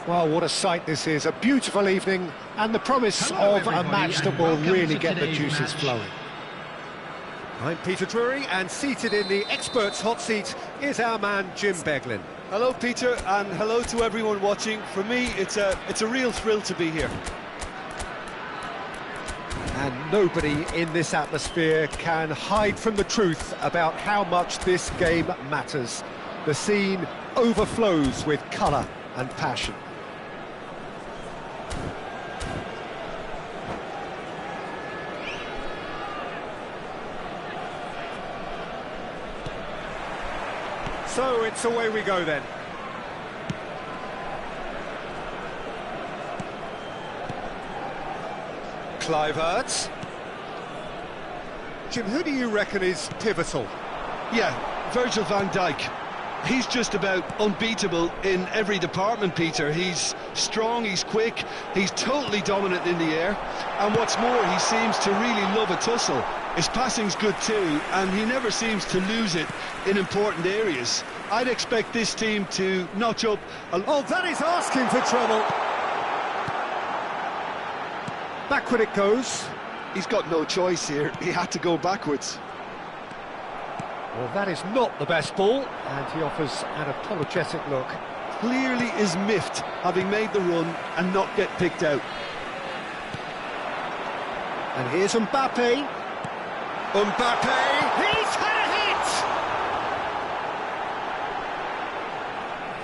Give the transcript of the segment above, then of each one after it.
Well, what a sight this is. A beautiful evening and the promise of a match that will really get the juices flowing. I'm Peter Drury, and seated in the experts' hot seat is our man Jim Beglin. Hello, Peter, and hello to everyone watching. For me, it's a real thrill to be here. And nobody in this atmosphere can hide from the truth about how much this game matters. The scene overflows with colour and passion. So it's away we go then. Kluivert. Jim, who do you reckon is pivotal? Yeah, Virgil van Dijk. He's just about unbeatable in every department, Peter. He's strong, he's quick, he's totally dominant in the air. And what's more, he seems to really love a tussle. His passing's good too, and he never seems to lose it in important areas. I'd expect this team to notch up Oh, that is asking for trouble. Backward it goes. He's got no choice here. He had to go backwards. Well, that is not the best ball, and he offers an apologetic look. Clearly is miffed, having made the run and not get picked out. And here's Mbappe. Mbappe! He's had a hit!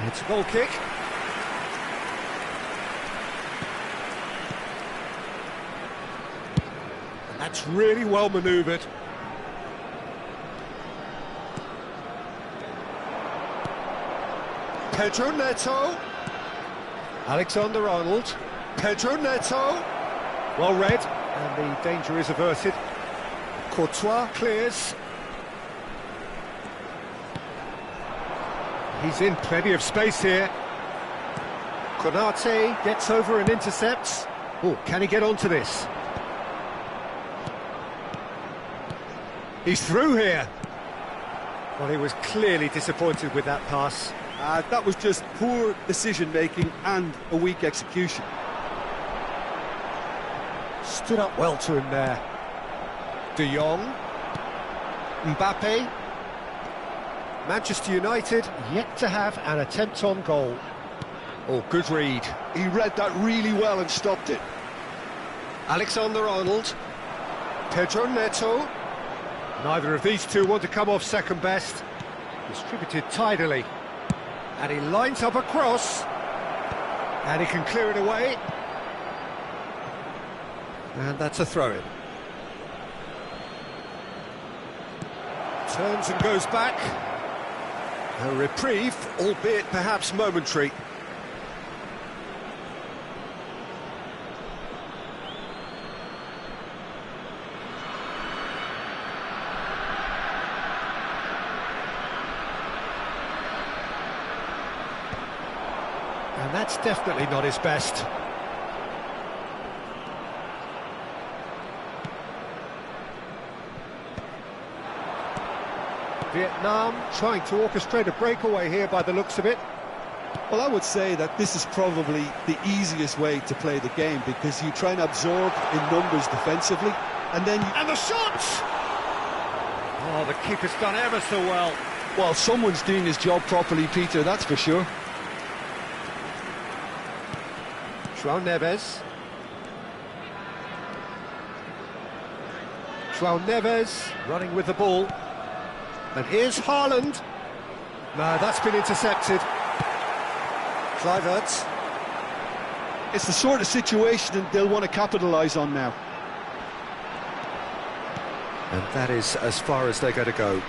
It's a goal kick. And that's really well manoeuvred. Pedro Neto. Alexander-Arnold. Pedro Neto. Well read, and the danger is averted. Courtois clears. He's in plenty of space here. Konate gets over and intercepts. Oh, can he get onto this? He's through here. Well, he was clearly disappointed with that pass. That was just poor decision-making and a weak execution. Stood up well to him there. De Jong. Mbappe. Manchester United yet to have an attempt on goal. Oh, good read. He read that really well and stopped it. Alexander-Arnold. Pedro Neto. Neither of these two want to come off second best. Distributed tidily. And he lines up a cross. And he can clear it away. And that's a throw-in. Turns and goes back. A reprieve, albeit perhaps momentary. And that's definitely not his best. Vietnam trying to orchestrate a breakaway here by the looks of it. Well, I would say that this is probably the easiest way to play the game, because you try and absorb in numbers defensively, and then... And the shot! Oh, the keeper's done ever so well. Well, someone's doing his job properly, Peter, that's for sure. João Neves. João Neves running with the ball. And here's Haaland. No, that's been intercepted. Kluivert. It's the sort of situation they'll want to capitalise on now. And that is as far as they're going to go.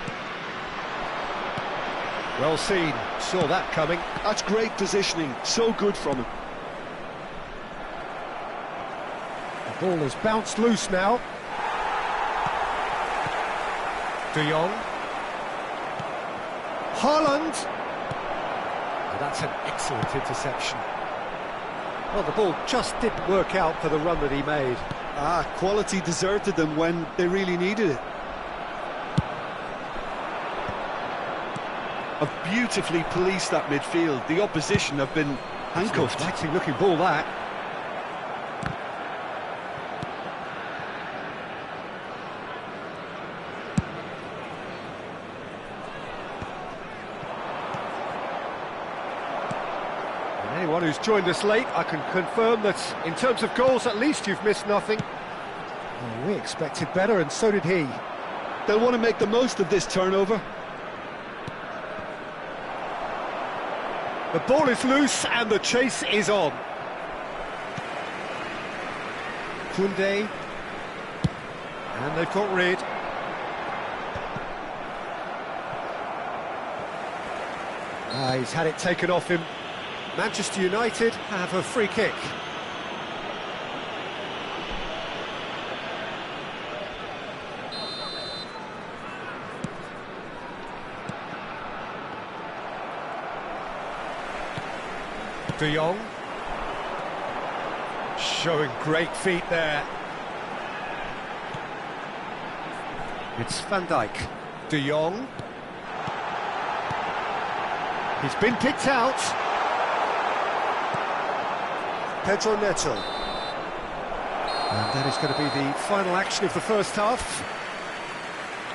Well seen, saw that coming. That's great positioning, so good from him. The ball has bounced loose now. De Jong. Haaland. And that's an excellent interception. Well, the ball just didn't work out for the run that he made. Quality deserted them when they really needed it. Have beautifully policed that midfield. The opposition have been Handcuffed. Relaxing looking ball, that. And anyone who's joined us late, I can confirm that in terms of goals, at least you've missed nothing. Oh, we expected better, and so did he. They'll want to make the most of this turnover. The ball is loose and the chase is on. Koundé. And they've got rid. He's had it taken off him. Manchester United have a free kick. De Jong, showing great feet there. It's Van Dijk. De Jong. He's been picked out. Pedro Neto. And that is going to be the final action of the first half.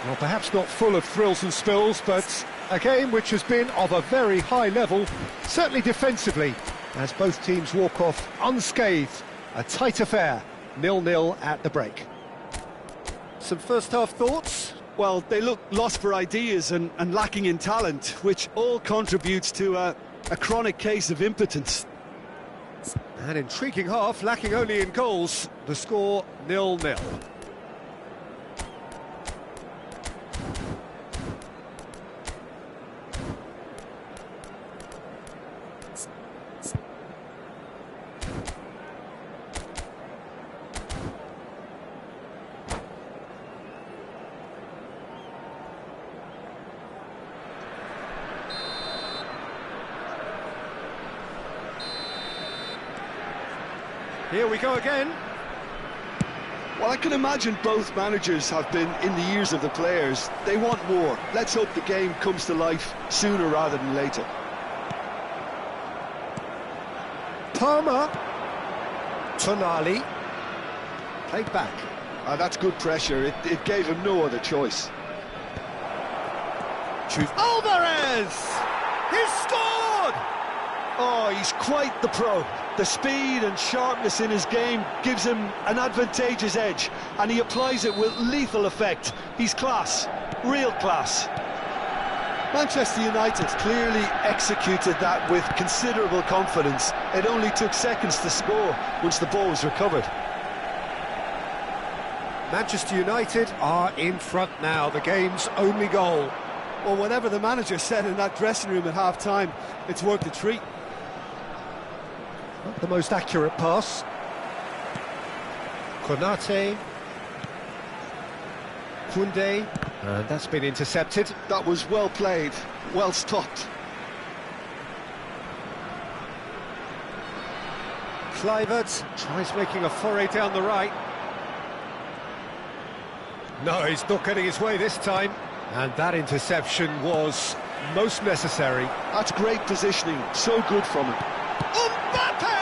Well, perhaps not full of thrills and spills, but a game which has been of a very high level, certainly defensively, as both teams walk off unscathed. A tight affair, 0-0 at the break. Some first-half thoughts? Well, they look lost for ideas and lacking in talent, which all contributes to a chronic case of impotence. An intriguing half, lacking only in goals. The score 0-0. Here we go again. Well, I can imagine both managers have been in the ears of the players. They want more. Let's hope the game comes to life sooner rather than later. Palmer. Tonali. Played back. That's good pressure. It gave him no other choice. Alvarez! He's scored! Oh, he's quite the pro. The speed and sharpness in his game gives him an advantageous edge, and he applies it with lethal effect. He's class, real class. Manchester United clearly executed that with considerable confidence. It only took seconds to score once the ball was recovered. Manchester United are in front now, the game's only goal. Well, whatever the manager said in that dressing room at half-time, it's worth the treat. Not the most accurate pass. Konate. Koundé. And that's been intercepted. That was well played, well stopped. Kluivert tries making a foray down the right. No, he's not getting his way this time. And that interception was most necessary. That's great positioning, so good from him. Mbappe!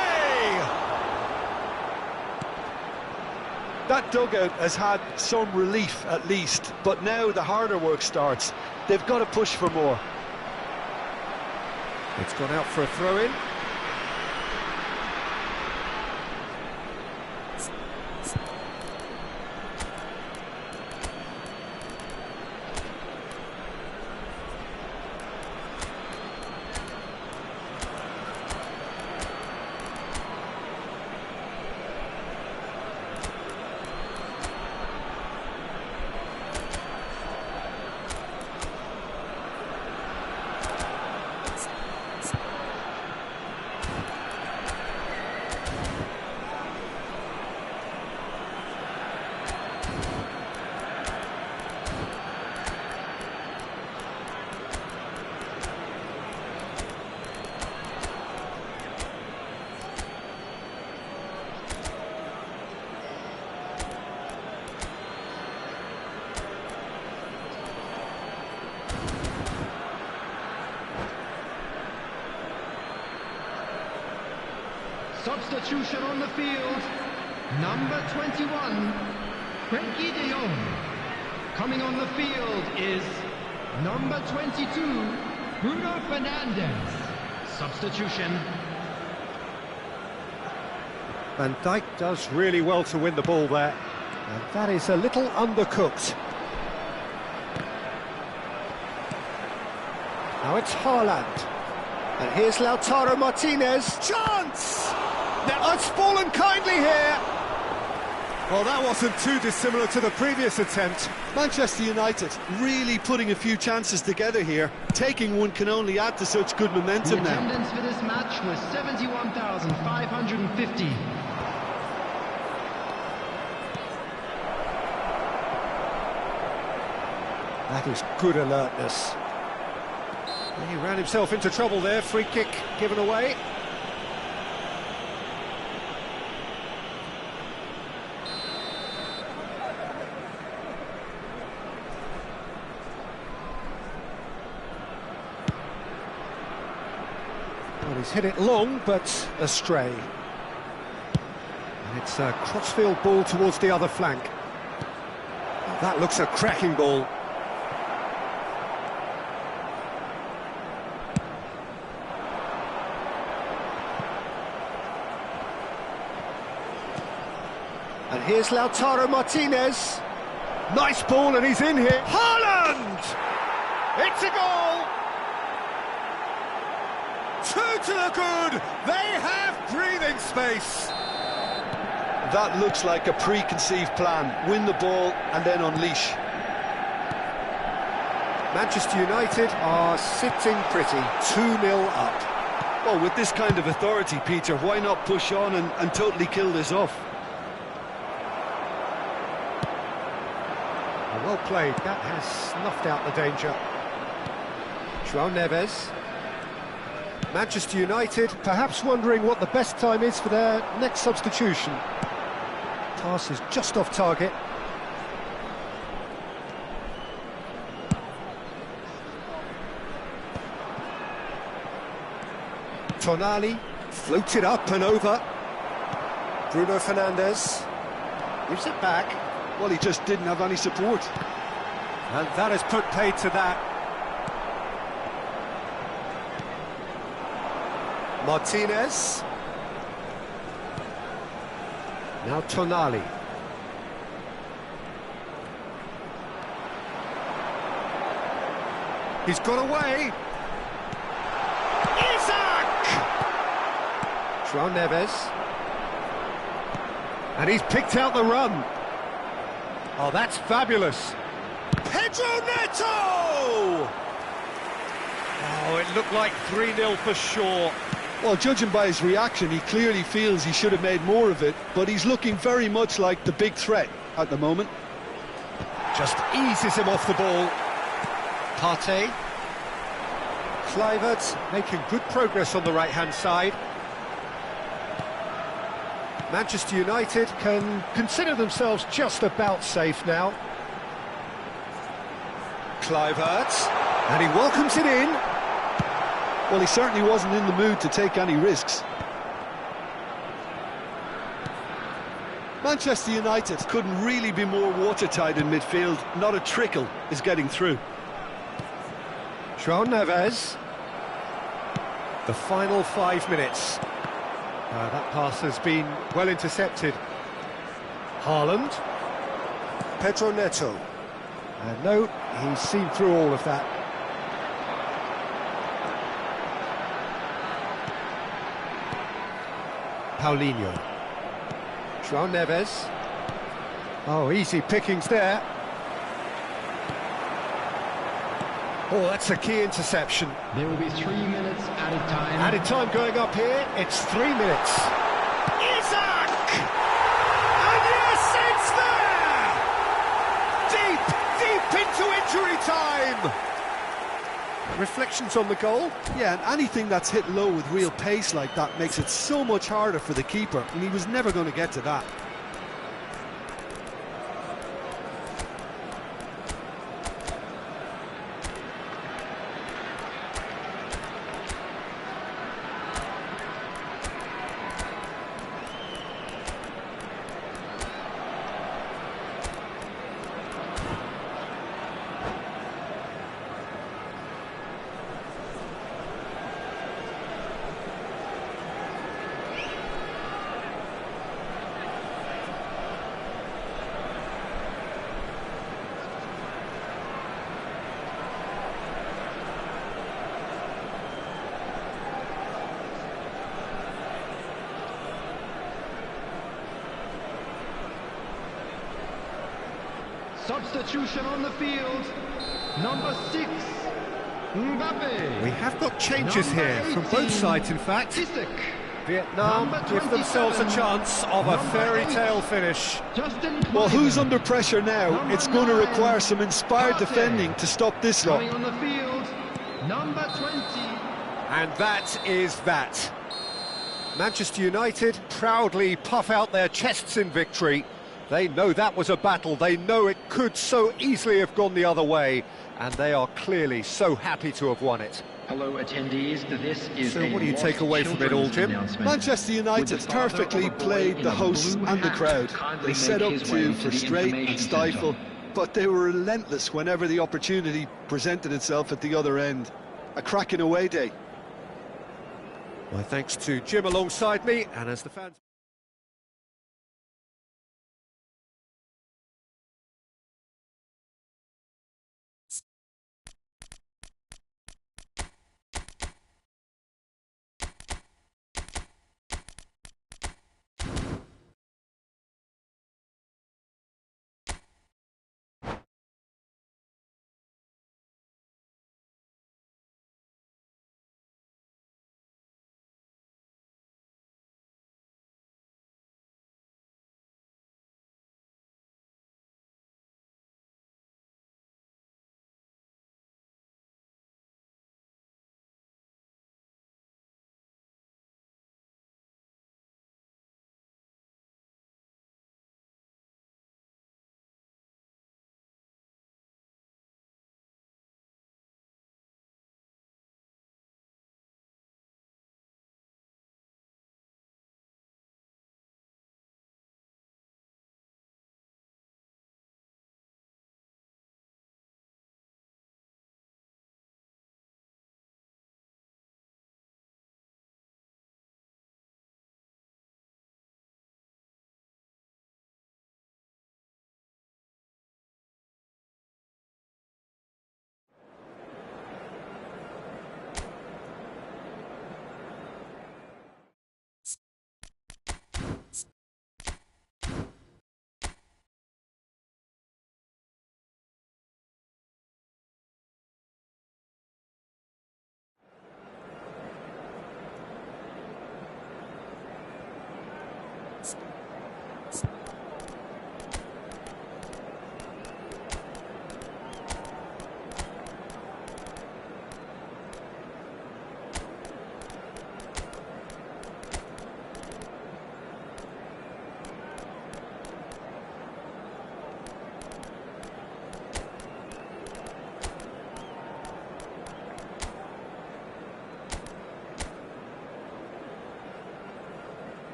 That dugout has had some relief at least, but now the harder work starts. They've got to push for more. It's gone out for a throw-in. substitution on the field. Number 21, Frankie de Jong. Coming on the field is number 22, Bruno Fernandes. Substitution. Van Dijk does really well to win the ball there. And that is a little undercooked. Now it's Haaland. And here's Lautaro Martinez. Chance! Now it's fallen kindly here. Well, that wasn't too dissimilar to the previous attempt. Manchester United really putting a few chances together here. Taking one can only add to such good momentum The now. attendance for this match was 71,550. That is good alertness. And he ran himself into trouble there. Free kick given away. Well, he's hit it long, but astray. And it's a crossfield ball towards the other flank. That looks a cracking ball. And here's Lautaro Martinez. Nice ball, and he's in here. Haaland! It's a goal! 2 to the good. They have breathing space. That looks like a preconceived plan. Win the ball and then unleash. Manchester United are sitting pretty, 2-0 up. Well, with this kind of authority, Peter, why not push on and totally kill this off? Well played, that has snuffed out the danger. João Neves. Manchester United perhaps wondering what the best time is for their next substitution. Pass is just off target. Tonali floated up and over. Bruno Fernandes gives it back. Well, he just didn't have any support. And that has put paid to that. Martinez. Now Tonali. He's got away. Isaac! João Neves. And he's picked out the run. Oh, that's fabulous. Pedro Neto! Oh, it looked like 3-0 for sure. Well, judging by his reaction, he clearly feels he should have made more of it, but he's looking very much like the big threat at the moment. Just eases him off the ball. Partey. Kluivert making good progress on the right-hand side. Manchester United can consider themselves just about safe now. Kluivert, and he welcomes it in. Well, he certainly wasn't in the mood to take any risks. Manchester United couldn't really be more watertight in midfield. Not a trickle is getting through. João Neves. The final 5 minutes. That pass has been well intercepted. Haaland. Pedro Neto. And no, he's seen through all of that. Paulinho. João Neves. Oh, easy pickings there. Oh, that's a key interception. There will be 3 minutes added time. Added time going up here, it's 3 minutes. Isaac! And yes, it's there! Deep into injury time! Reflections on the goal? Yeah, and anything that's hit low with real pace like that makes it so much harder for the keeper, and he was never going to get to that. Substitution on the field. Number 6, Mbappe. We have got changes Number here from 18, both sides, in fact. Isak. Vietnam Number give themselves a 27, chance of a number fairy 8, tale finish. Justin Well, who's Kluivert. under pressure now? Number It's going to 9, require some inspired Partey. defending to stop this lot. Coming on the field, number 20. And that is that. Manchester United proudly puff out their chests in victory. They know that was a battle. They know it could so easily have gone the other way. And they are clearly so happy to have won it. Hello attendees, this is So a what do you Lost take away from it all, Children's Jim? announcement. Manchester United Would the father perfectly of a boy played in the a hosts blue and the hat crowd. kindly They set make up his to way the frustrate and information stifle, centre? but they were relentless whenever the opportunity presented itself at the other end. A cracking away day. My thanks to Jim alongside me, and as the fans...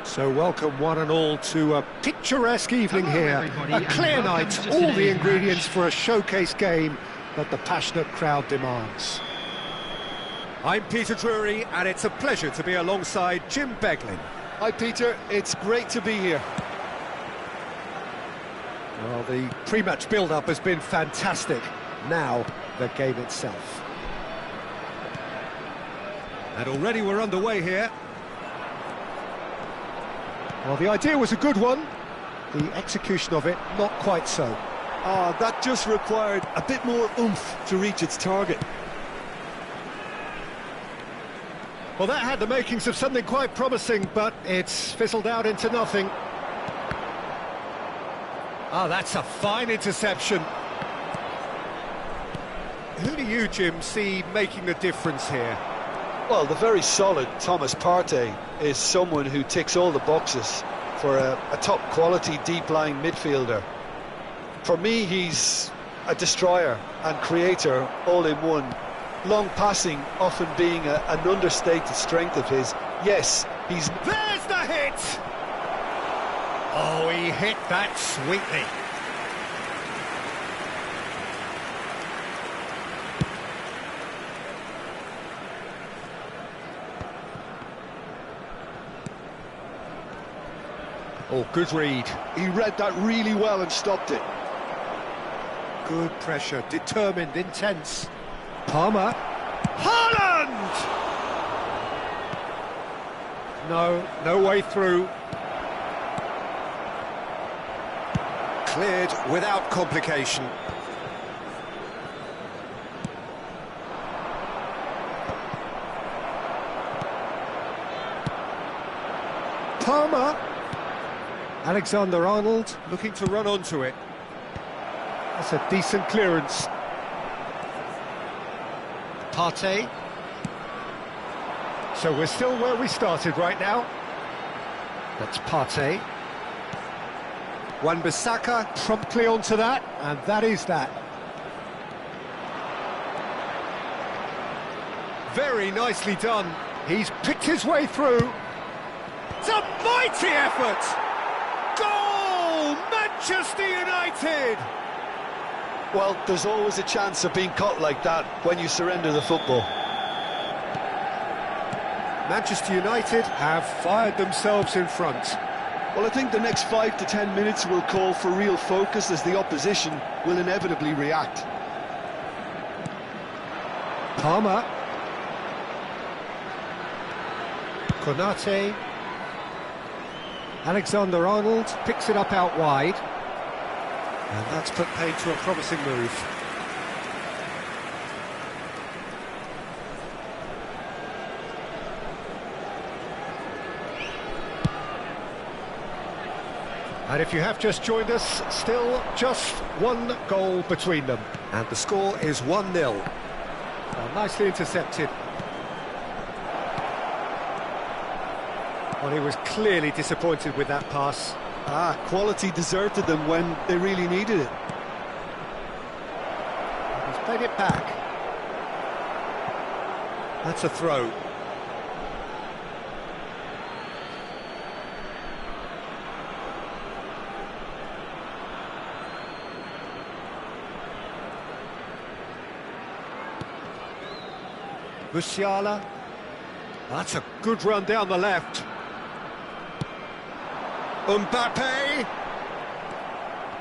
So welcome one and all to a picturesque evening Hello, here. everybody, A and clear welcome night, to all the today's ingredients match. for a showcase game that the passionate crowd demands. I'm Peter Drury, and it's a pleasure to be alongside Jim Beglin. Hi Peter, it's great to be here. Well, the pre-match build-up has been fantastic. Now, the game itself. And already we're underway here. Well, the idea was a good one. The execution of it, not quite so. That just required a bit more oomph to reach its target. Well, that had the makings of something quite promising, but it's fizzled out into nothing. Oh, that's a fine interception. Who do you, Jim, see making the difference here? Well, the very solid Thomas Partey is someone who ticks all the boxes for a top-quality deep-lying midfielder. For me, he's a destroyer and creator all in one. Long passing often being an understated strength of his. Yes, he's... There's the hit! Oh, he hit that sweetly. Oh, good read. He read that really well and stopped it. Good pressure, determined, intense. Palmer. Haaland! No way through. Cleared without complication. Palmer. Alexander-Arnold looking to run onto it. That's a decent clearance. Partey. So we're still where we started right now. That's Partey. Wan-Bissaka promptly onto that, and that is that. Very nicely done. He's picked his way through. It's a mighty effort! Goal! Manchester United! Well, there's always a chance of being caught like that when you surrender the football. Manchester United have fired themselves in front. Well, I think the next 5 to 10 minutes will call for real focus as the opposition will inevitably react. Palmer. Konate. Alexander-Arnold picks it up out wide. And that's put paid to a promising move. And if you have just joined us, still just one goal between them. And the score is 1-0. Well, nicely intercepted. Well, he was clearly disappointed with that pass. Quality deserted them when they really needed it. He's played it back. That's a throw. Musiala. That's a good run down the left.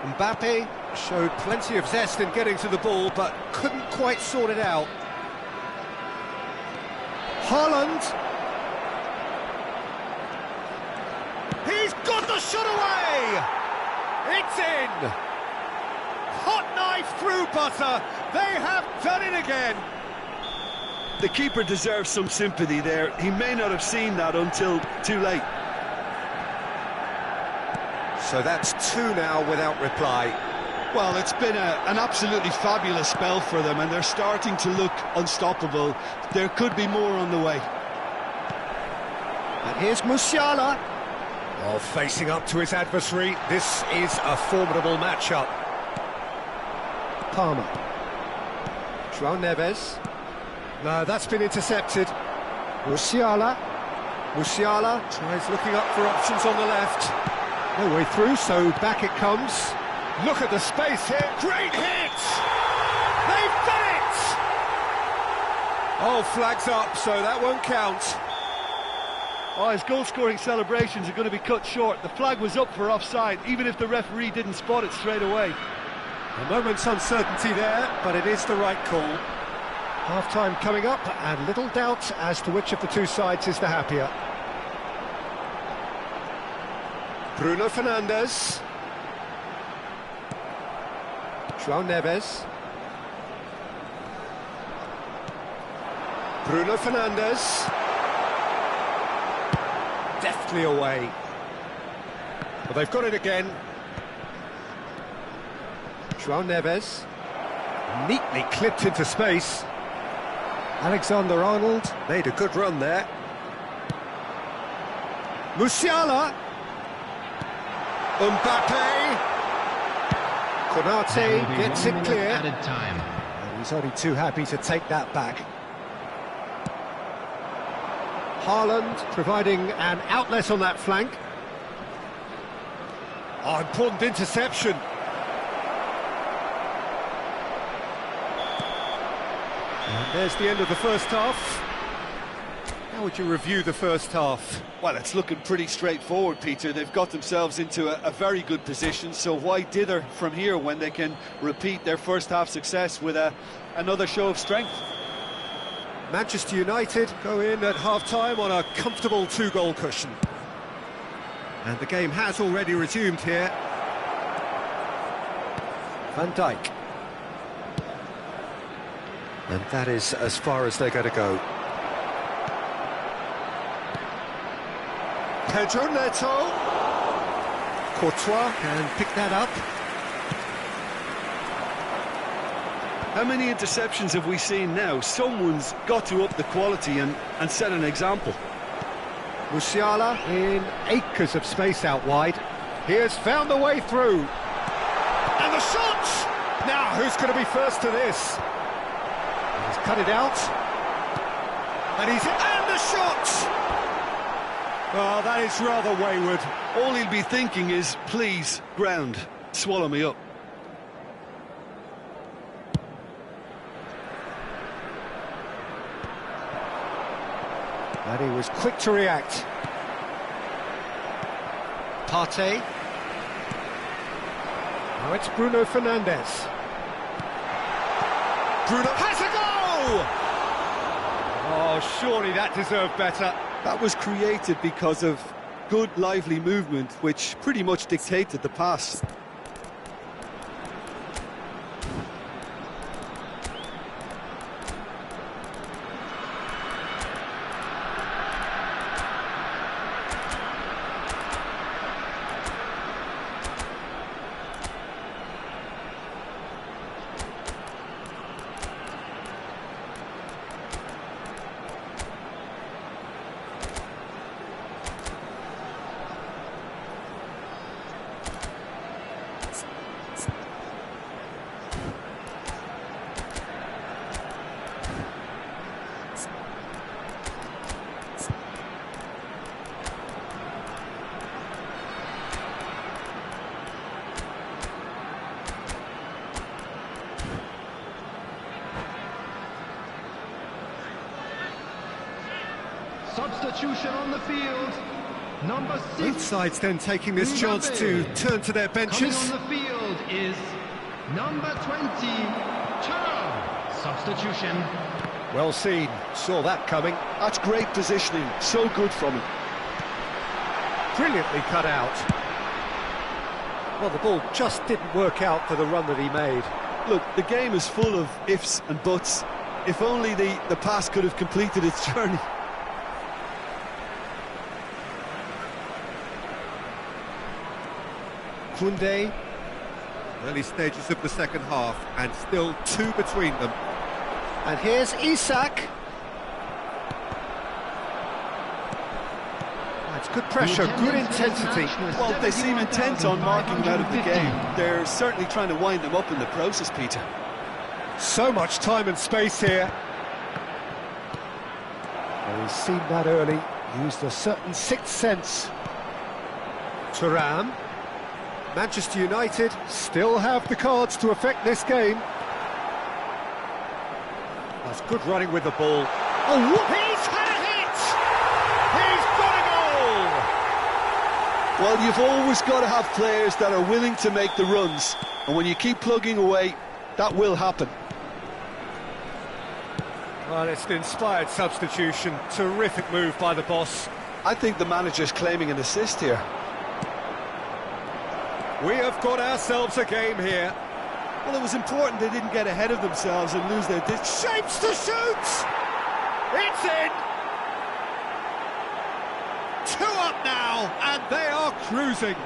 Mbappe showed plenty of zest in getting to the ball, but couldn't quite sort it out. Haaland. He's got the shot away! It's in! Hot knife through butter. They have done it again. The keeper deserves some sympathy there. He may not have seen that until too late. So that's two now without reply. Well, it's been an absolutely fabulous spell for them, and they're starting to look unstoppable. There could be more on the way. And here's Musiala. Well, facing up to his adversary, this is a formidable matchup. Palmer. João Neves. No, that's been intercepted. Musiala. Musiala tries looking up for options on the left. No way through, so back it comes. Look at the space here. Great hit! They've done it! Oh, flags up, so that won't count. Oh, his goal-scoring celebrations are going to be cut short. The flag was up for offside, even if the referee didn't spot it straight away. A moment's uncertainty there, but it is the right call. Half-time coming up, and little doubt as to which of the two sides is the happier. Bruno Fernandes. João Neves. Bruno Fernandes. Deftly away. Well, they've got it again. João Neves. Neatly clipped into space. Alexander-Arnold made a good run there. Musiala. Mbappe. Konate gets it clear. Added time. And he's only too happy to take that back. Haaland providing an outlet on that flank. Oh, important interception. And there's the end of the first half. How would you review the first half? Well, it's looking pretty straightforward, Peter. They've got themselves into a very good position, so why dither from here when they can repeat their first half success with another show of strength? Manchester United go in at half-time on a comfortable two-goal cushion. And the game has already resumed here. Van Dijk. And that is as far as they're going to go. Pedro Neto. Courtois can pick that up. How many interceptions have we seen now? Someone's got to up the quality and set an example. Musiala in acres of space out wide. He has found the way through. And the shot! Now, who's going to be first to this? He's cut it out. And the shot! Oh, that is rather wayward. All he'll be thinking is, please, ground, swallow me up. And he was quick to react. Partey. Now it's Bruno Fernandes. Bruno has a goal! Oh, surely that deserved better. That was created because of good, lively movement, which pretty much dictated the pass. Substitution on the field. Number 6. Both sides then taking this chance to turn to their benches. Coming on the field is number 20, Chao. Substitution. Well seen, saw that coming. That's great positioning, so good from him. Brilliantly cut out. Well, the ball just didn't work out for the run that he made. Look, the game is full of ifs and buts. If only the pass could have completed its journey. Koundé. Early stages of the second half, and still two between them. And here's Isak. That's good pressure, good intensity. Well, they seem intent on marking him out of the game. They're certainly trying to wind them up in the process, Peter. So much time and space here. Well, he's seen that early. Used a certain sixth sense. Thuram. Manchester United still have the cards to affect this game. That's good running with the ball. Oh, he's had a hit! He's got a goal! Well, you've always got to have players that are willing to make the runs, and when you keep plugging away, that will happen. Well, it's an inspired substitution. Terrific move by the boss. I think the manager's claiming an assist here. We have got ourselves a game here. Well, it was important they didn't get ahead of themselves and lose their Shapes to shoot! It's in! 2 up now, and they are cruising.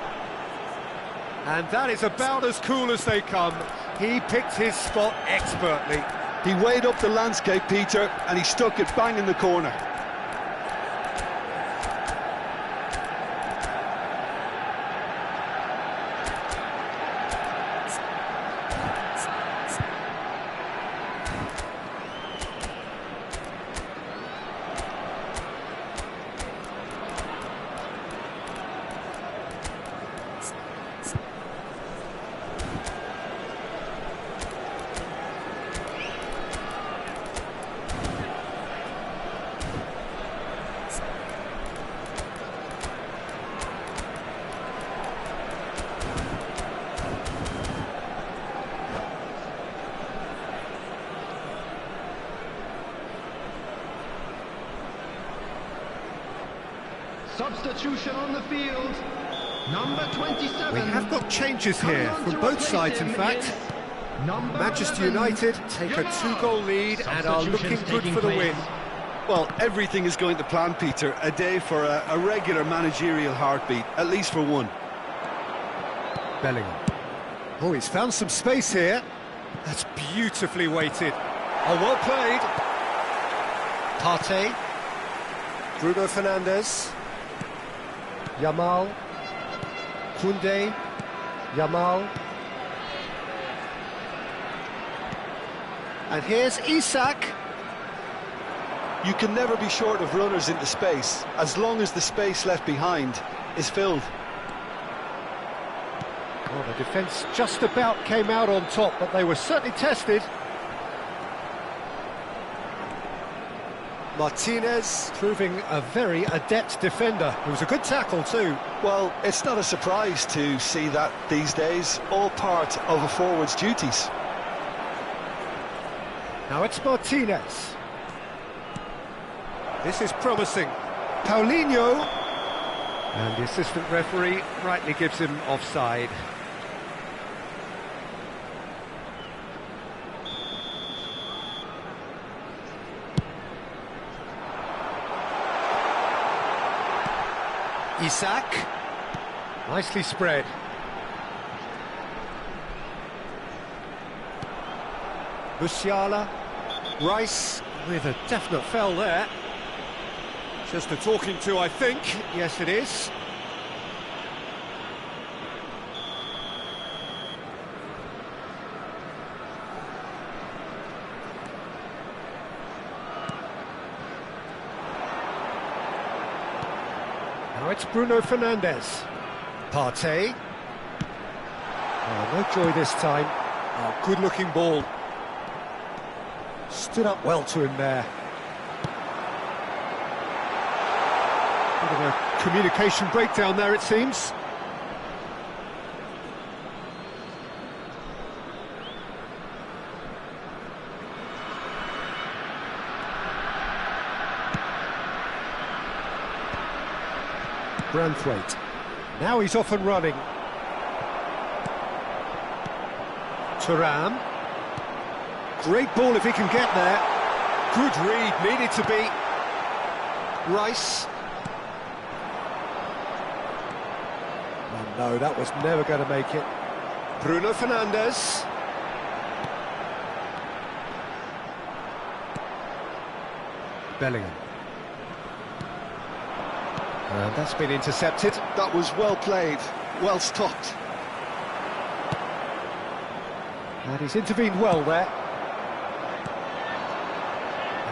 And that is about as cool as they come. He picked his spot expertly. He weighed up the landscape, Peter, and he stuck it bang in the corner. Substitution on the field. Number 27. We have got changes here from both sides, in fact. Manchester United take a 2-goal lead and are looking good for the win. Well, everything is going to plan, Peter. A day for a regular managerial heartbeat, at least for one. Bellingham. Oh, he's found some space here. That's beautifully weighted. Oh, well played. Partey. Bruno Fernandes. Yamal. Koundé. Yamal. And here's Isak. You can never be short of runners into space, as long as the space left behind is filled. Well, the defence just about came out on top, but they were certainly tested. Martinez proving a very adept defender. It was a good tackle too. Well, it's not a surprise to see that these days, all part of a forward's duties. Now it's Martinez. This is promising. Paulinho. And the assistant referee rightly gives him offside. Isak. Nicely spread. Musiala. Rice with a definite foul there. Just a talking to, I think. Yes, it is. Now it's Bruno Fernandes. Partey. Oh, no joy this time. Oh, good-looking ball. Stood up well to him there. Bit of a communication breakdown there, it seems. Branthwaite. Now he's off and running. Thuram. Great ball if he can get there. Good read, needed to be. Rice. Oh no, that was never going to make it. Bruno Fernandes. Bellingham. And that's been intercepted. That was well played, well stopped. And he's intervened well there.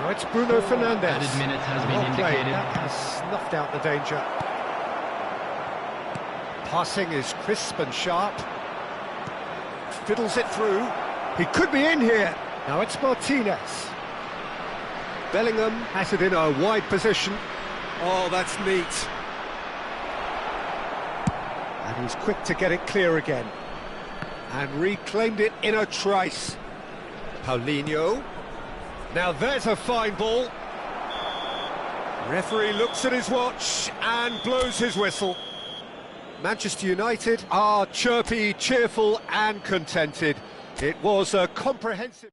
Now it's Bruno Fernandes. Added minute has been Well played. indicated. That has snuffed out the danger. Passing is crisp and sharp. Fiddles it through. He could be in here. Now it's Martinez. Bellingham has it in a wide position. Oh, that's neat. And he's quick to get it clear again. And reclaimed it in a trice. Paulinho. Now there's a fine ball. Referee looks at his watch and blows his whistle. Manchester United are chirpy, cheerful and contented. It was a comprehensive...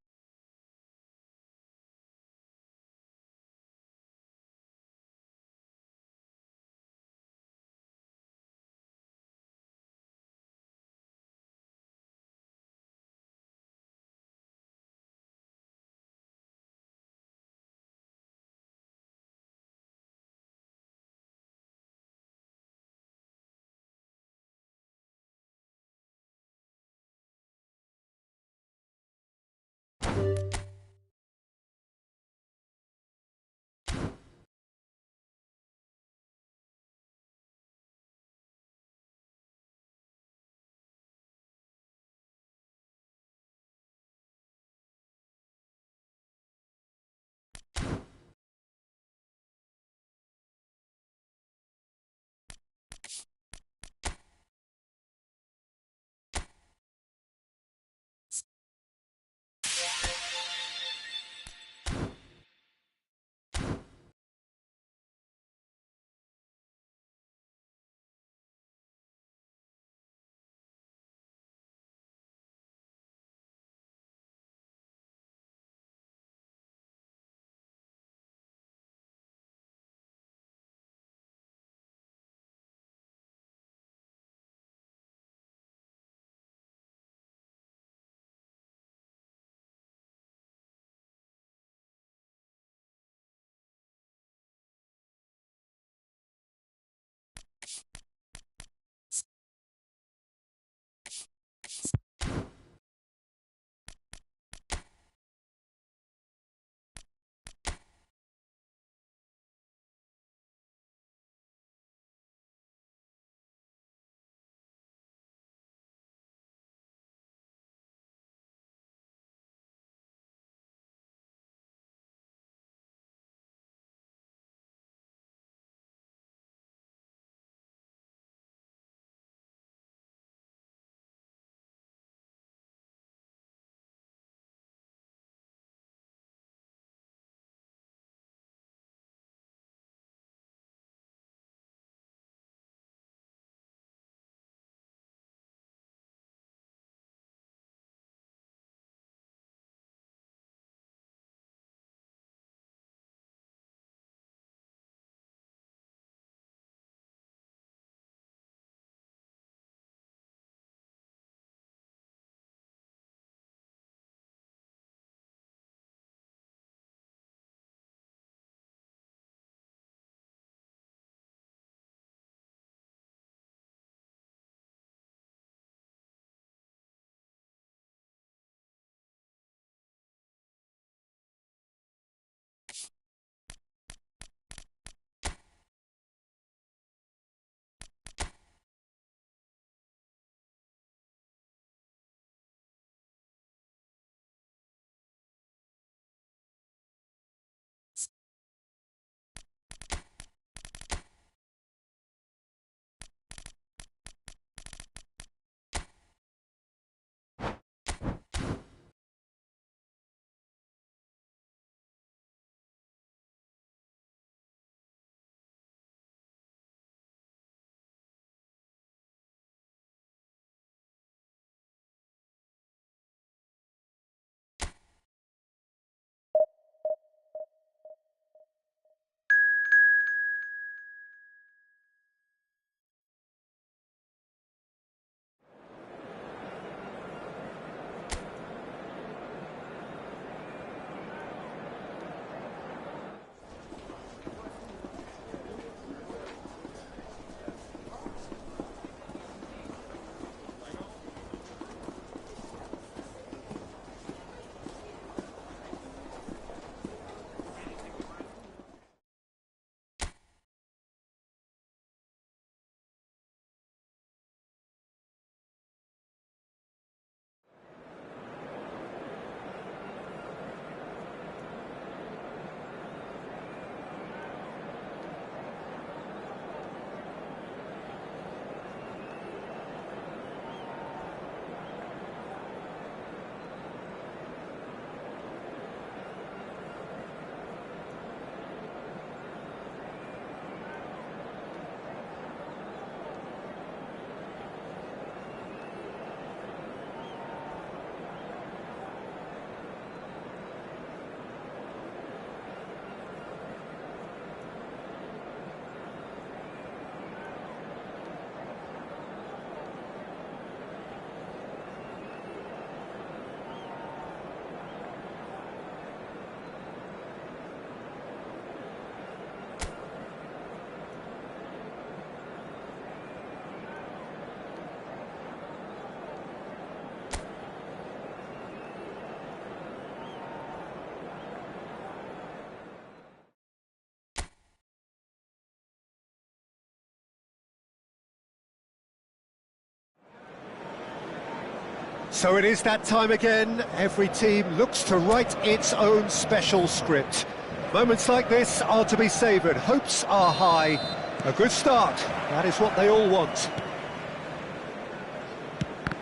So it is that time again. Every team looks to write its own special script. Moments like this are to be savoured. Hopes are high. A good start. That is what they all want.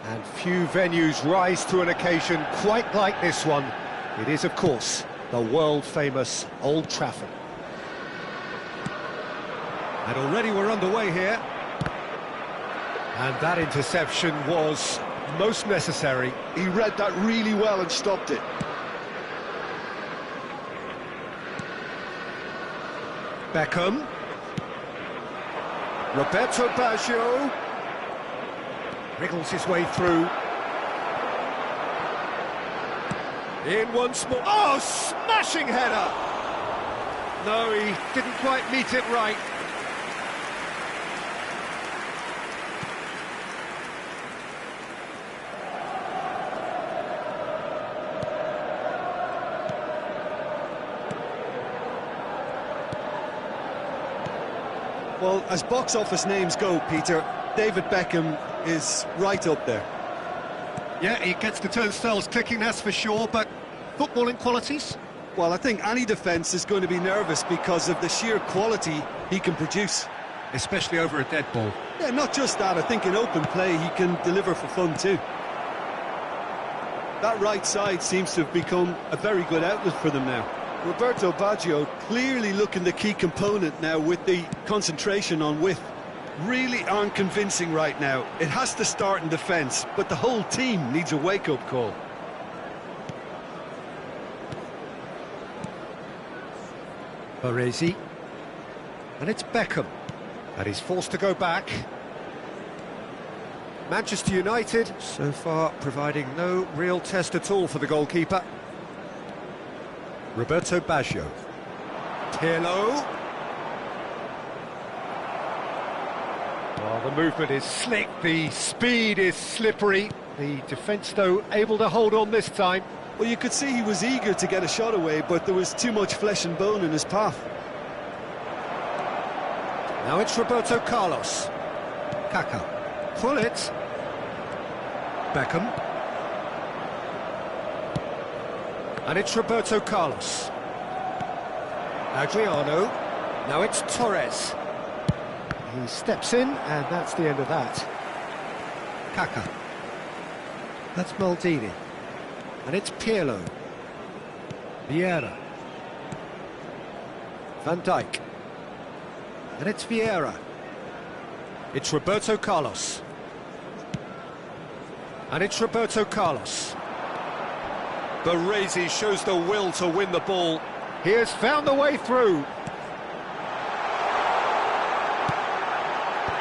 And few venues rise to an occasion quite like this one. It is, of course, the world-famous Old Trafford. And already we're underway here. And that interception was most necessary. He read that really well and stopped it. Beckham. Roberto Baggio. Wriggles his way through. In once more. Oh, smashing header! No, he didn't quite meet it right. Well, as box office names go, Peter, David Beckham is right up there. Yeah, he gets the turnstiles clicking, that's for sure, but footballing qualities? Well, I think any defence is going to be nervous because of the sheer quality he can produce. Especially over a dead ball. Yeah, not just that, I think in open play he can deliver for fun too. That right side seems to have become a very good outlet for them now. Roberto Baggio clearly looking the key component now with the concentration on width. Really aren't convincing right now. It has to start in defence, but the whole team needs a wake-up call. Baresi. And it's Beckham. And he's forced to go back. Manchester United, so far, providing no real test at all for the goalkeeper. Roberto Baggio. Pirlo. Oh, the movement is slick, the speed is slippery. The defence, though, able to hold on this time. Well, you could see he was eager to get a shot away, but there was too much flesh and bone in his path. Now it's Roberto Carlos. Kaká. Pull it. Beckham. And it's Roberto Carlos. Adriano. Now it's Torres. He steps in, and that's the end of that. Kaká. That's Maldini. And it's Pirlo. Vieira. Van Dijk. And it's Vieira. It's Roberto Carlos. And it's Roberto Carlos. Baresi shows the will to win the ball. He has found the way through.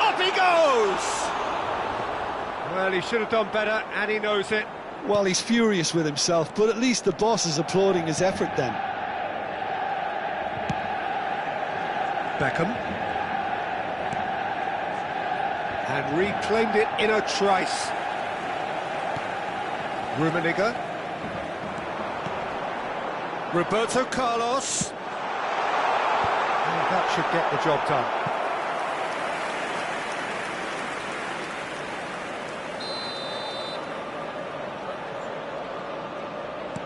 Up he goes! Well, he should have done better, and he knows it. Well, he's furious with himself, but at least the boss is applauding his effort then. Beckham. And reclaimed it in a trice. Rummenigge. Roberto Carlos. And that should get the job done.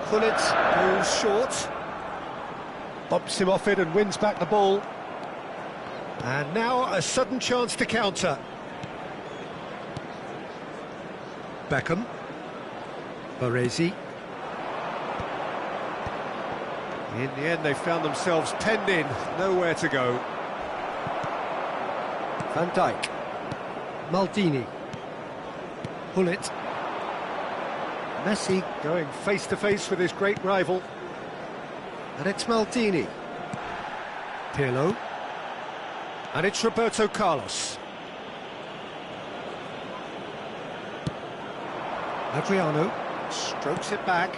Gullit goes short. Bumps him off it and wins back the ball. And now a sudden chance to counter. Beckham. Baresi. In the end, they found themselves penned in, nowhere to go. Van Dijk. Maldini. Gullit. Messi going face-to-face with his great rival. And it's Maldini. Pirlo. And it's Roberto Carlos. Adriano strokes it back.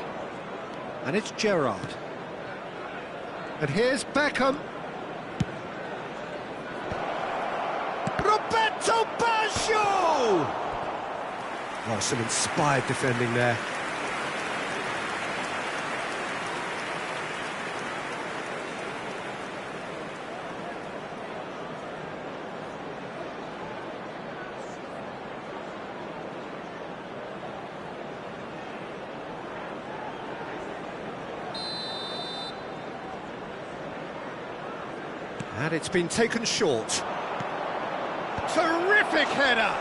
And it's Gerrard. And here's Beckham. Roberto Baggio! Oh, some inspired defending there. And it's been taken short. Terrific header!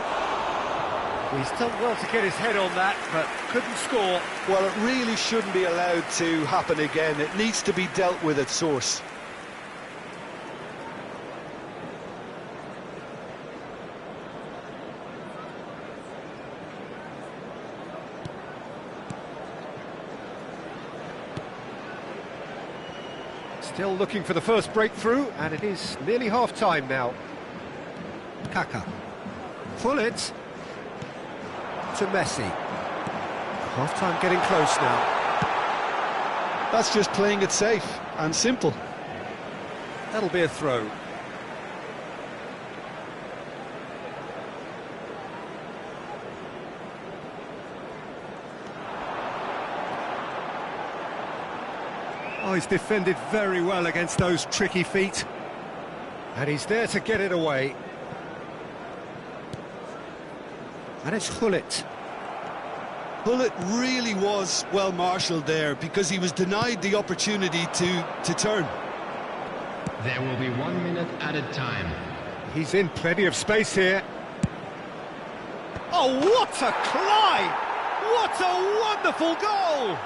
He's done well to get his head on that, but couldn't score. Well, it really shouldn't be allowed to happen again. It needs to be dealt with at source. Still looking for the first breakthrough, and it is nearly half-time now. Kaka. Pull it to Messi. Half-time getting close now. That's just playing it safe and simple. That'll be a throw. Oh, he's defended very well against those tricky feet. And he's there to get it away. And it's Hullet. Hullet really was well marshalled there because he was denied the opportunity to turn. There will be 1 minute added time. He's in plenty of space here. Oh, what a climb! What a wonderful goal!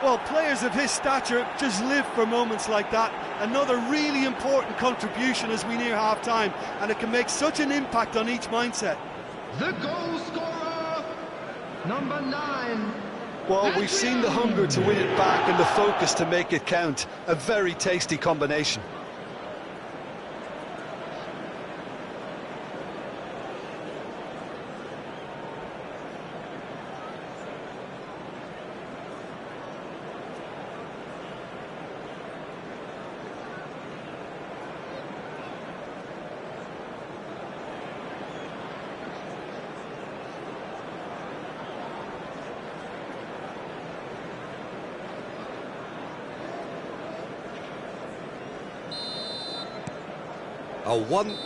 Well, players of his stature just live for moments like that. Another really important contribution as we near half-time, and it can make such an impact on each mindset. The goal scorer, number 9. Well, we've seen the hunger to win it back and the focus to make it count. A very tasty combination. A 1.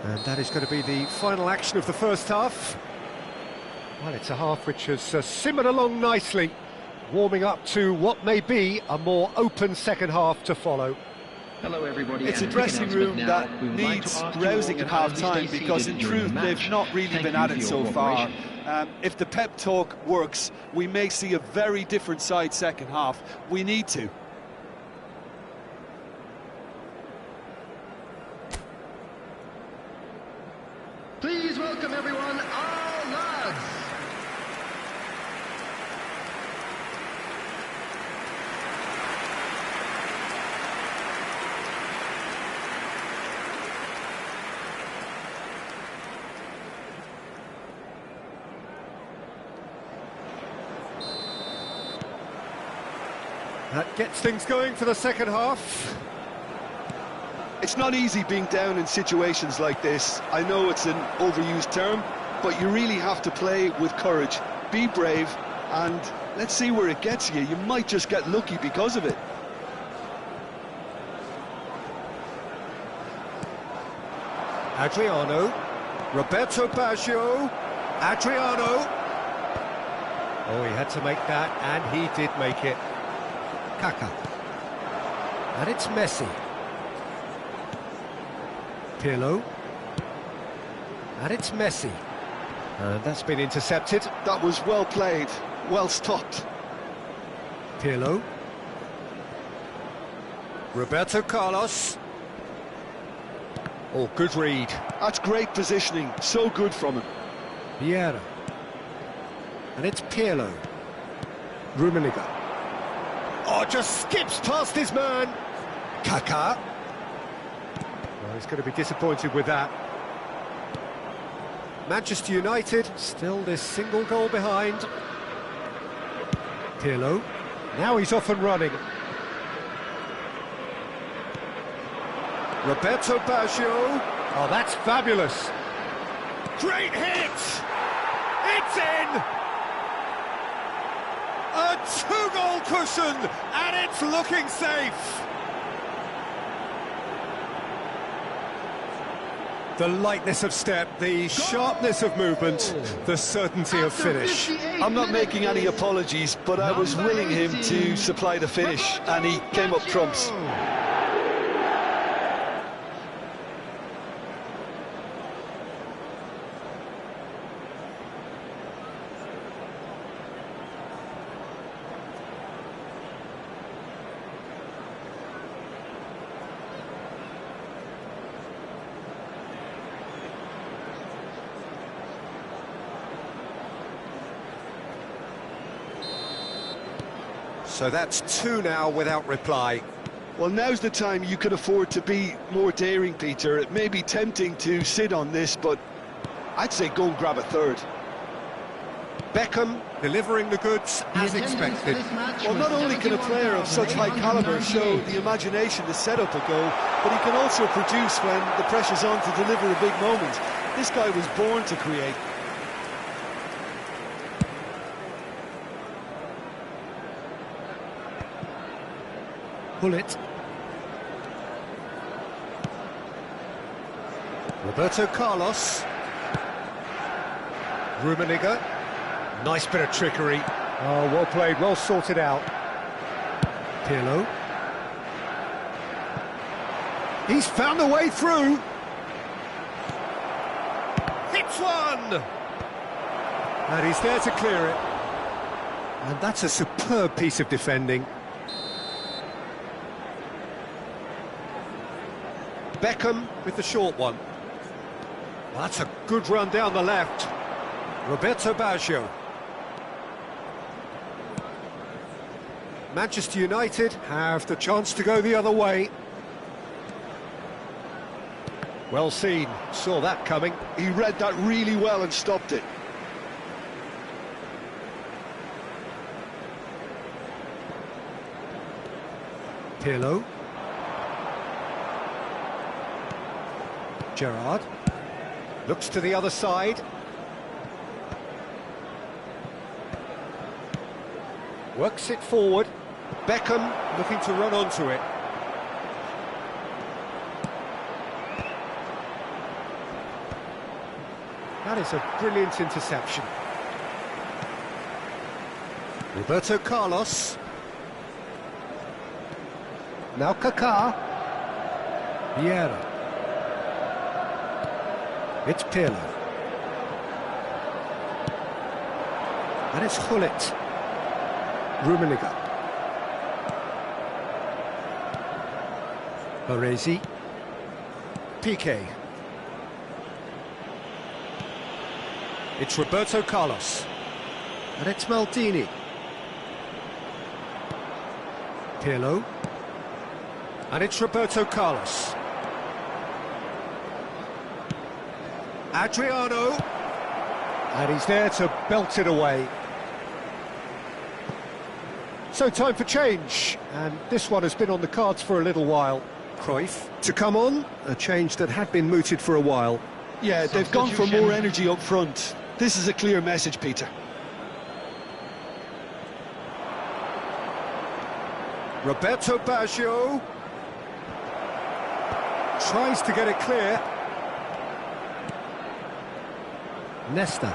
And that is going to be the final action of the first half. Well, it's a half which has simmered along nicely, warming up to what may be a more open second half to follow. Hello everybody. It's a dressing room that needs rousing at half-time because in truth they've not really been at it so far. If the pep talk works, we may see a very different side second half. We need to. Please welcome everyone, our lads. That gets things going for the second half. It's not easy being down in situations like this. I know it's an overused term, but you really have to play with courage. Be brave, and let's see where it gets you. You might just get lucky because of it. Adriano, Roberto Baggio, Adriano. Oh, he had to make that, and he did make it. Kaka. And it's Messi. Pirlo. And it's Messi. And that's been intercepted. That was well played, well stopped. Pirlo. Roberto Carlos. Oh, good read. That's great positioning, so good from him. Vieira. And it's Pirlo. Rummenigge. Oh, just skips past his man. Kaka. Well, he's going to be disappointed with that. Manchester United still this single goal behind. Pirlo. Now he's off and running. Roberto Baggio. Oh, that's fabulous. Great hit! It's in! A two-goal cushion, and it's looking safe. The lightness of step, the sharpness of movement, the certainty of finish. I'm not making any apologies, but I was willing him to supply the finish, and he came up trumps. So that's two now without reply. Well, now's the time you could afford to be more daring, Peter. It may be tempting to sit on this, but I'd say go and grab a third. Beckham delivering the goods as expected. Well, not only can a player of such high calibre show the imagination to set up a goal, but he can also produce when the pressure's on to deliver a big moment. This guy was born to create. Pull it. Roberto Carlos. Rummenigge. Nice bit of trickery. Oh, well played, well sorted out. Pirlo. He's found a way through. Hits one! And he's there to clear it. And that's a superb piece of defending. Beckham with the short one. Well, that's a good run down the left. Roberto Baggio. Manchester United have the chance to go the other way. Well seen, saw that coming. He read that really well and stopped it. Pirlo. Gerrard. Looks to the other side. Works it forward. Beckham looking to run onto it. That is a brilliant interception. Roberto Carlos. Now Kaká. Vieira. It's Pirlo. And it's Gullit. Rummenigge. Baresi. Piqué. It's Roberto Carlos. And it's Maldini. Pirlo. And it's Roberto Carlos. Adriano. And he's there to belt it away. So time for change, and this one has been on the cards for a little while. Cruyff to come on, a change that had been mooted for a while. Yeah, they've gone for more energy up front. This is a clear message, Peter. Roberto Baggio tries to get it clear. Nesta.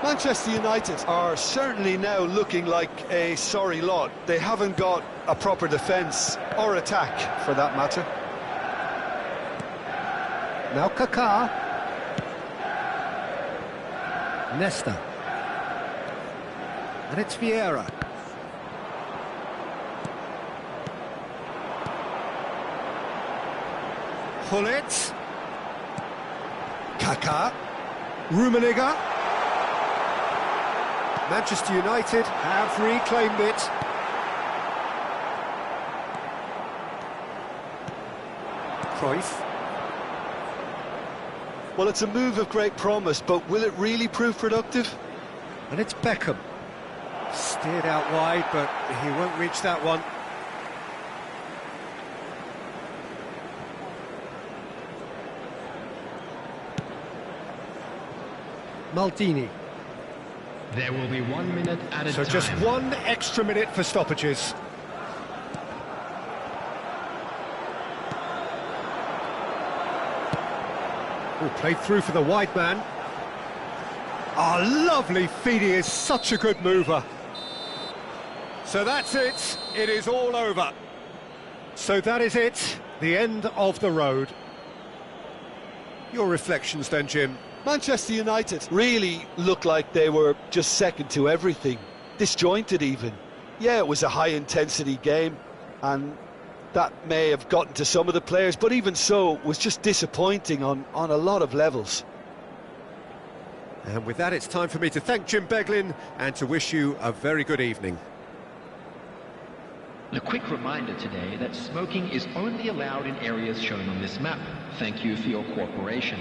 Manchester United are certainly now looking like a sorry lot. They haven't got a proper defence or attack, for that matter. Now Kaká. Nesta. And it's Vieira. Gullit. Kaká. Rummenigge. Manchester United have reclaimed it. Cruyff. Well, it's a move of great promise, but will it really prove productive? And it's Beckham. Steered out wide, but he won't reach that one. Maldini. There will be 1 minute at a time. So just 1 extra minute for stoppages. Oh, played through for the wide man. Oh, lovely feed, he is such a good mover. So that's it, it is all over. So that is it, the end of the road. Your reflections then, Jim? Manchester United really looked like they were just second to everything, disjointed even. Yeah, it was a high-intensity game, and that may have gotten to some of the players, but even so, it was just disappointing on a lot of levels. And with that, it's time for me to thank Jim Beglin and to wish you a very good evening. A quick reminder today that smoking is only allowed in areas shown on this map. Thank you for your cooperation.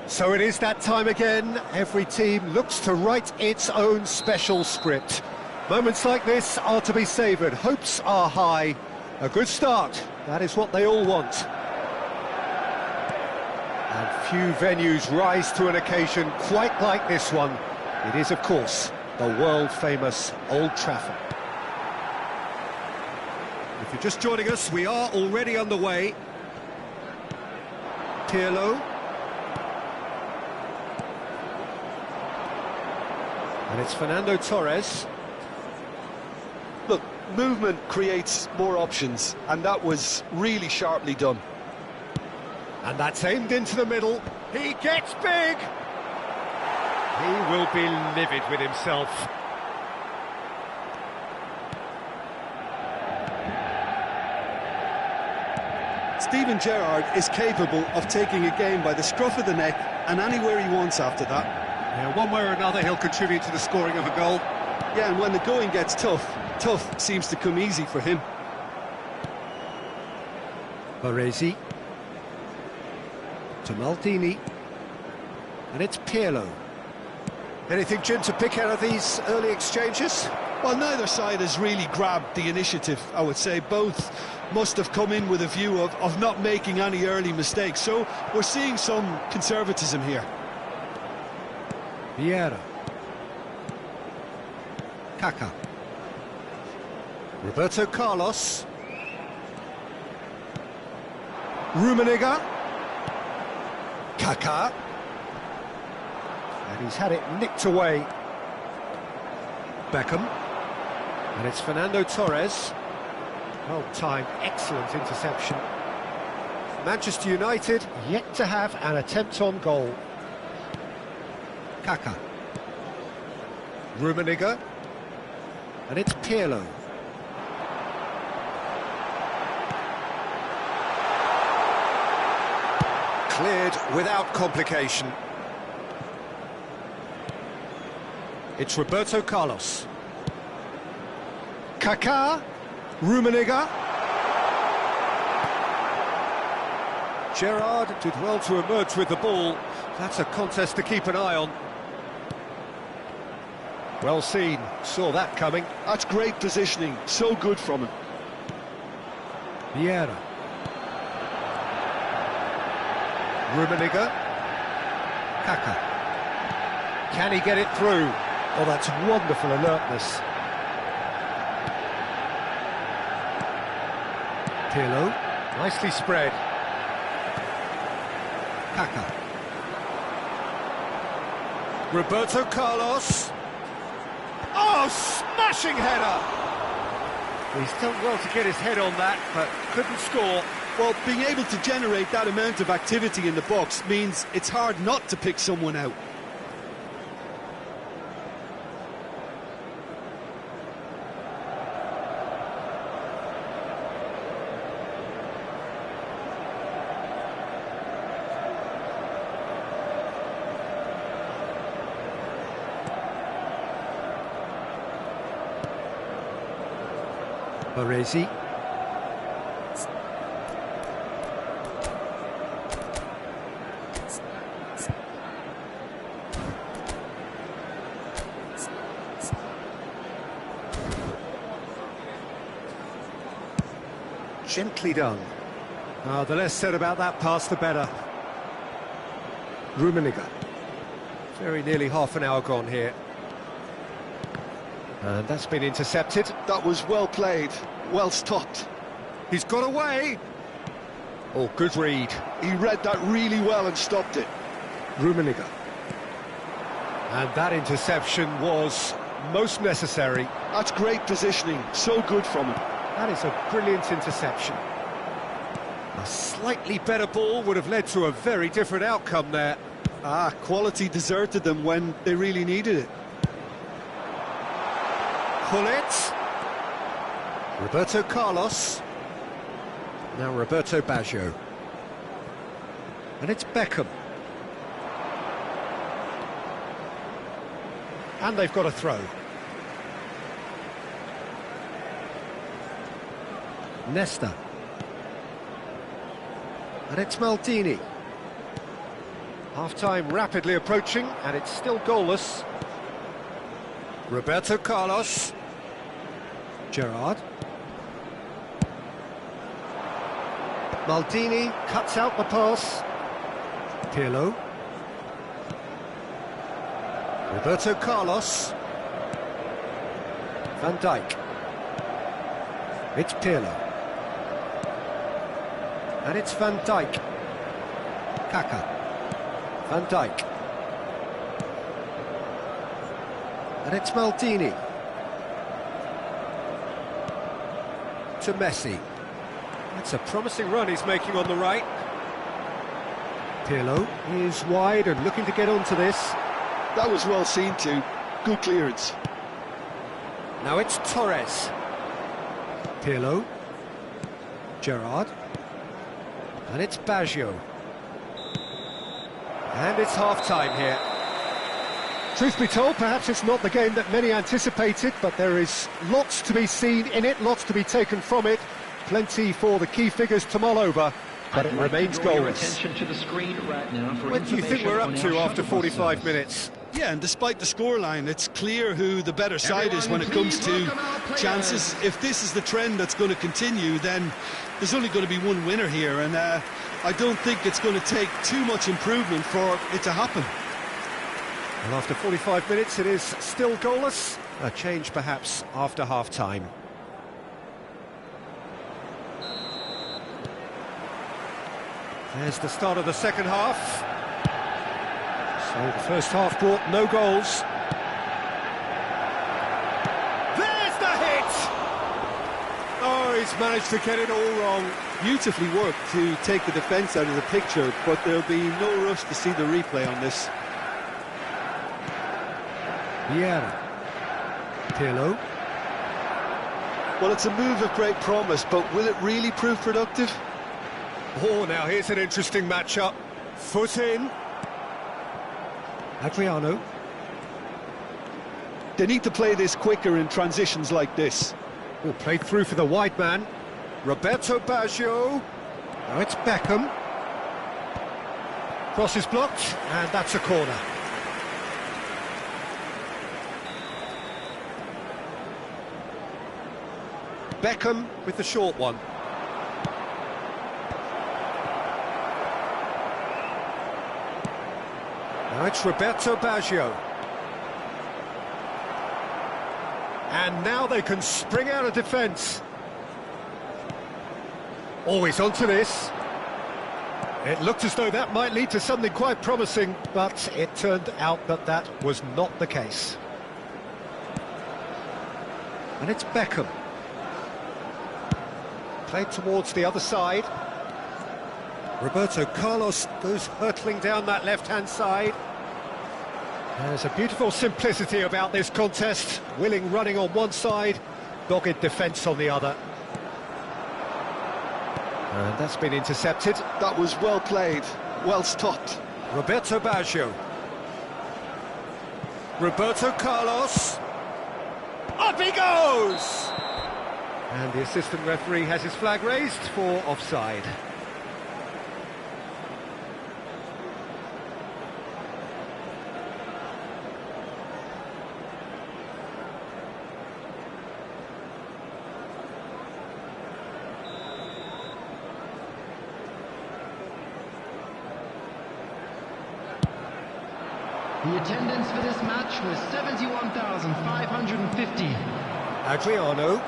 So it is that time again. Every team looks to write its own special script. Moments like this are to be savoured. Hopes are high. A good start, that is what they all want. And few venues rise to an occasion quite like this one. It is, of course, the world-famous Old Trafford. If you're just joining us, we are already underway. Pirlo. And it's Fernando Torres. Look, movement creates more options, and that was really sharply done. And that's aimed into the middle. He gets big! He will be livid with himself. Steven Gerrard is capable of taking a game by the scruff of the neck and anywhere he wants after that. Yeah, one way or another, he'll contribute to the scoring of a goal. Yeah, and when the going gets tough, tough seems to come easy for him. Baresi. To Maldini. And it's Pirlo. Anything, Jim, to pick out of these early exchanges? Well, neither side has really grabbed the initiative, I would say. Both must have come in with a view of not making any early mistakes. So we're seeing some conservatism here. Vieira. Kaká. Roberto Carlos. Rummenigge. Kaká. And he's had it nicked away. Beckham. And it's Fernando Torres. Well timed, excellent interception. Manchester United yet to have an attempt on goal. Kaká. Rummenigge. And it's Pirlo. Cleared without complication. It's Roberto Carlos. Kaká. Rummenigge. Gerrard did well to emerge with the ball. That's a contest to keep an eye on. Well seen, saw that coming. That's great positioning, so good from him. Vieira. Rummenigge. Kaka. Can he get it through? Oh, that's wonderful alertness. Pirlo, nicely spread. Kaka. Roberto Carlos. Oh, smashing header! He's done well to get his head on that, but couldn't score. Well, being able to generate that amount of activity in the box means it's hard not to pick someone out. Baresi. Gently done. The less said about that pass, the better. Rummenigge. Very nearly half an hour gone here. And that's been intercepted. That was well played, well stopped. He's got away. Oh, good read. He read that really well and stopped it. Rummenigge. And that interception was most necessary. That's great positioning, so good from him. That is a brilliant interception. A slightly better ball would have led to a very different outcome there. Quality deserted them when they really needed it. Pullet. Roberto Carlos. Now Roberto Baggio. And it's Beckham. And they've got a throw. Nesta. And it's Maldini. Half-time rapidly approaching, and it's still goalless. Roberto Carlos. Gerrard. Maldini cuts out the pass. Pirlo. Roberto Carlos. Van Dijk. It's Pirlo. And it's Van Dijk. Kaka. Van Dijk. And it's Maldini. To Messi. That's a promising run he's making on the right. Pirlo is wide and looking to get onto this. That was well seen too. Good clearance. Now it's Torres. Pirlo. Gerrard. And it's Baggio. And it's half-time here. Truth be told, perhaps it's not the game that many anticipated, but there is lots to be seen in it, lots to be taken from it. Plenty for the key figures to mull over, but it remains goalless. What do you think we're up to after 45 minutes? Yeah, and despite the scoreline, it's clear who the better side is when it comes to chances. If this is the trend that's going to continue, then there's only going to be one winner here, and I don't think it's going to take too much improvement for it to happen. And after 45 minutes, it is still goalless. A change, perhaps, after half-time. There's the start of the second half. So the first half brought no goals. There's the hit! Oh, he's managed to get it all wrong. Beautifully worked to take the defence out of the picture, but there'll be no rush to see the replay on this. Vieira. Pirlo. Well, it's a move of great promise, but will it really prove productive? Oh, now here's an interesting matchup. Foot in. Adriano. They need to play this quicker in transitions like this. Oh, played through for the wide man. Roberto Baggio. Now it's Beckham. Cross is blocked, and that's a corner. Beckham with the short one. Now it's Roberto Baggio. And now they can spring out of defence. Always onto this. It looked as though that might lead to something quite promising, but it turned out that that was not the case. And it's Beckham. Played towards the other side. Roberto Carlos goes hurtling down that left-hand side. There's a beautiful simplicity about this contest. Willing running on one side, dogged defence on the other. And that's been intercepted. That was well played, well stopped. Roberto Baggio. Roberto Carlos. Up he goes! And the assistant referee has his flag raised for offside. The attendance for this match was 71,550. Adriano.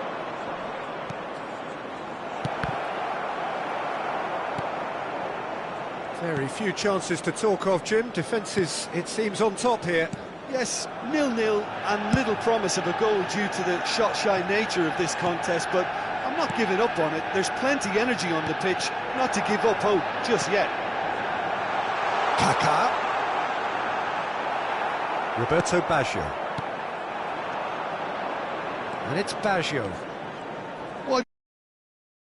Very few chances to talk of, Jim. Defence is, it seems, on top here. Yes, 0-0 and little promise of a goal due to the shot-shy nature of this contest, but I'm not giving up on it. There's plenty energy on the pitch, not to give up hope just yet. Kaká. Roberto Baggio. And it's Baggio.